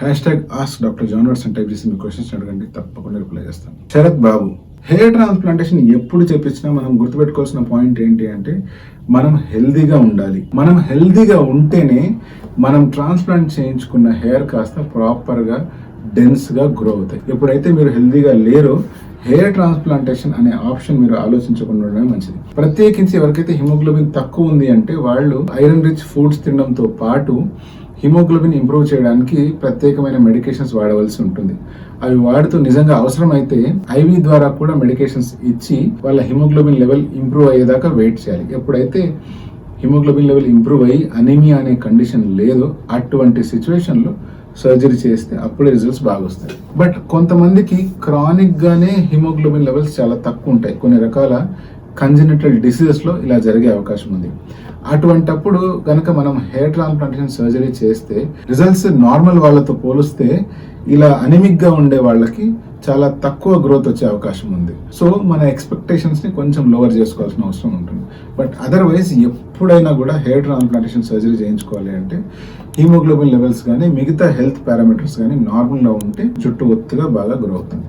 #ask Dr. John Watson type చేసి మీ questions అడగండి, తప్పకుండా రిప్లై చేస్తాను. శరత్ బాబు, హెయిర్ ట్రాన్స్ప్లాంటేషన్ ఎప్పుడు చేపించినా మనం గుర్తుపెట్టుకోవాల్సిన పాయింట్ ఏంటి అంటే మనం హెల్దీగా ఉండాలి. మనం హెల్దీగా ఉంటేనే మనం ట్రాన్స్ప్లాంట్ చేయించుకున్న హెయిర్ కాస్త ప్రాపర్గా డెన్స్గా గ్రో అవుతాయి. ఎప్పుడైతే మీరు హెల్దీగా లేరో హెయిర్ ట్రాన్స్ప్లాంటేషన్ అనే ఆప్షన్ మీరు ఆలోచించకుండా ఉండడమే మంచిది. ప్రత్యేకించి ఎవరికైతే హిమోగ్లోబిన్ తక్కువ ఉంది అంటే వాళ్ళు ఐరన్ రిచ్ ఫుడ్స్ తినడంతో పాటు హిమోగ్లోబిన్ ఇంప్రూవ్ చేయడానికి ప్రత్యేకమైన మెడికేషన్స్ వాడవలసి ఉంటుంది. అవి వాడుతూ నిజంగా అవసరమైతే ఐవి ద్వారా కూడా మెడికేషన్స్ ఇచ్చి వాళ్ళ హిమోగ్లోబిన్ లెవెల్ ఇంప్రూవ్ అయ్యేదాకా వెయిట్ చేయాలి. ఎప్పుడైతే హిమోగ్లోబిన్ లెవెల్ ఇంప్రూవ్ అయ్యి అనీమియా అనే కండిషన్ లేదో అటువంటి సిచ్యువేషన్లో సర్జరీ చేస్తే అప్పుడే రిజల్ట్స్ బాగా వస్తాయి. బట్ కొంతమందికి క్రానిక్ గానే హిమోగ్లోబిన్ లెవెల్స్ చాలా తక్కువ ఉంటాయి. కొన్ని రకాల కంజెనిటల్ డిసీజెస్లో ఇలా జరిగే అవకాశం ఉంది. అటువంటప్పుడు కనుక మనం హెయిర్ ట్రాన్స్ప్లాంటేషన్ సర్జరీ చేస్తే రిజల్ట్స్ నార్మల్ వాళ్ళతో పోలిస్తే ఇలా అనిమిక్గా ఉండే వాళ్ళకి చాలా తక్కువ గ్రోత్ వచ్చే అవకాశం ఉంది. సో మన ఎక్స్పెక్టేషన్స్ని కొంచెం లోవర్ చేసుకోవాల్సిన అవసరం ఉంటుంది. బట్ అదర్వైజ్ ఎప్పుడైనా కూడా హెయిర్ ట్రాన్స్ప్లాంటేషన్ సర్జరీ చేయించుకోవాలి అంటే హీమోగ్లోబిన్ లెవెల్స్ కానీ మిగతా హెల్త్ పారామీటర్స్ కానీ నార్మల్గా ఉంటే జుట్టు ఒత్తుగా బాగా గ్రో అవుతుంది.